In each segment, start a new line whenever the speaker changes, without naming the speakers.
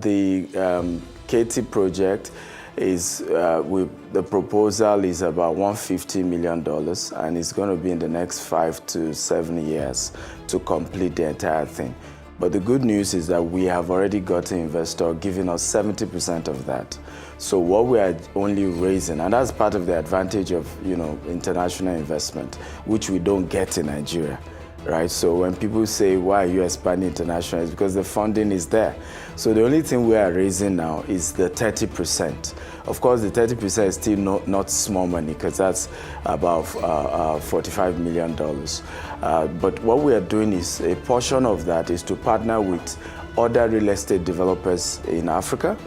the Katy project is, the proposal is about $150 million, and it's going to be in the next 5 to 7 years to complete the entire thing. But the good news is that we have already got an investor giving us 70% of that. So what we are only raising, and that's part of the advantage of international investment, which we don't get in Nigeria. Right, so when people say, why are you expanding international, it's because the funding is there. So the only thing we are raising now is the 30%. Of course, the 30% is still not small money, because that's about $45 million. But what we are doing is, a portion of that is to partner with other real estate developers in Africa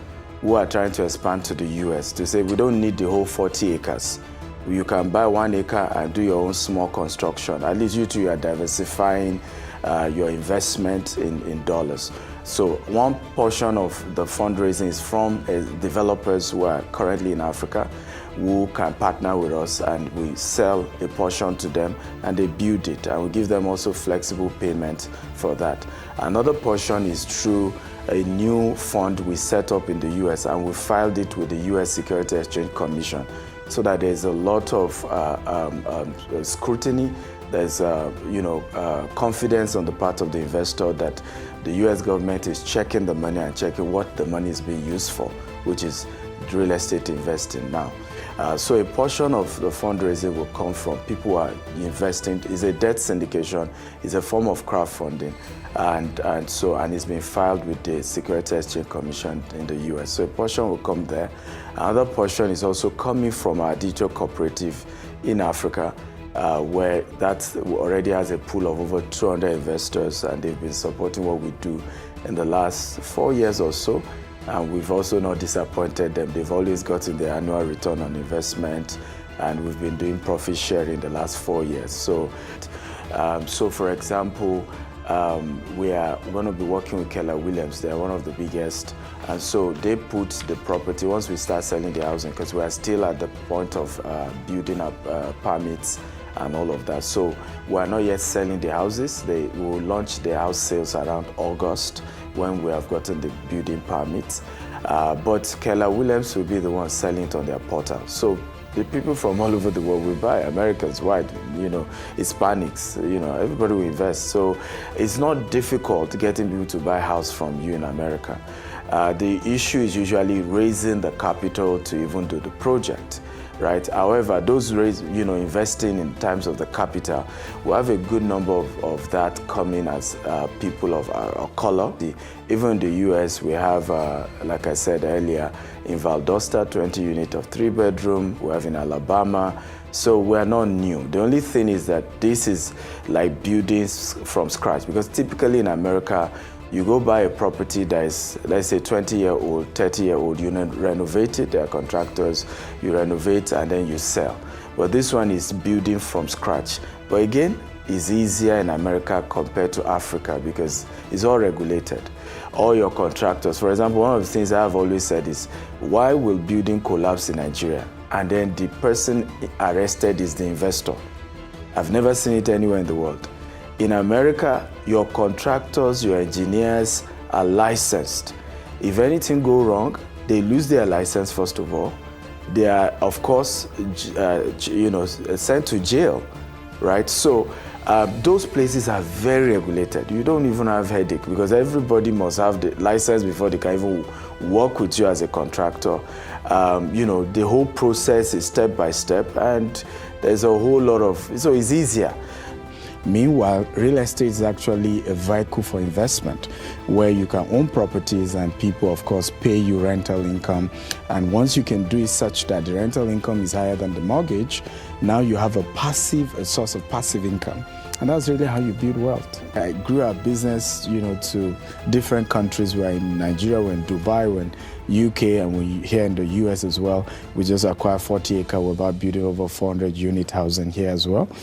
who are trying to expand to the US, to say we don't need the whole 40 acres. You can buy 1 acre and do your own small construction. At least you are diversifying your investment in dollars. So one portion of the fundraising is from developers who are currently in Africa, who can partner with us, and we sell a portion to them and they build it, and we give them also flexible payment for that. Another portion is through a new fund we set up in the US, and we filed it with the US Securities Exchange Commission, so that there's a lot of scrutiny. There's confidence on the part of the investor that the US government is checking the money and checking what the money is being used for, which is real estate investing now. So a portion of the fundraising will come from people who are investing. It's a debt syndication, it's a form of crowdfunding, and it's been filed with the Securities Exchange Commission in the US. So a portion will come there. Another portion is also coming from our digital cooperative in Africa, where that already has a pool of over 200 investors, and they've been supporting what we do in the last 4 years or so. And we've also not disappointed them. They've always gotten their annual return on investment, and we've been doing profit sharing the last 4 years. So for example, we are going to be working with Keller Williams. They're one of the biggest. And so they put the property, once we start selling the housing, because we are still at the point of building up permits and all of that. So we are not yet selling the houses. They will launch the house sales around August, when we have gotten the building permits. But Keller Williams will be the one selling it on their portal. So the people from all over the world will buy, Americans, white, Hispanics, everybody will invest. So it's not difficult getting people to buy a house from you in America. The issue is usually raising the capital to even do the project. Right. However, those investing in terms of the capital, we have a good number of that coming as people of our color. Even in the US, we have, like I said earlier, in Valdosta, 20 units of 3-bedroom. We have in Alabama. So we're not new. The only thing is that this is like buildings from scratch, because typically in America, you go buy a property that is, let's say, 20-year-old, 30-year-old, you renovate it, there are contractors, you renovate and then you sell. But this one is building from scratch. But again, it's easier in America compared to Africa, because it's all regulated. All your contractors, for example, one of the things I have always said is, why will building collapse in Nigeria? And then the person arrested is the investor. I've never seen it anywhere in the world. In America, your contractors, your engineers are licensed. If anything goes wrong, they lose their license first of all. They are, of course, sent to jail, right? So those places are very regulated. You don't even have headache, because everybody must have the license before they can even work with you as a contractor. The whole process is step by step, and there's a whole lot of, so it's easier. Meanwhile, real estate is actually a vehicle for investment, where you can own properties and people, of course, pay you rental income. And once you can do it such that the rental income is higher than the mortgage, now you have a source of passive income. And that's really how you build wealth. I grew our business, to different countries. We're in Nigeria, we're in Dubai, we're in UK, and we're here in the US as well. We just acquired 40 acres. We're about building over 400 unit housing here as well.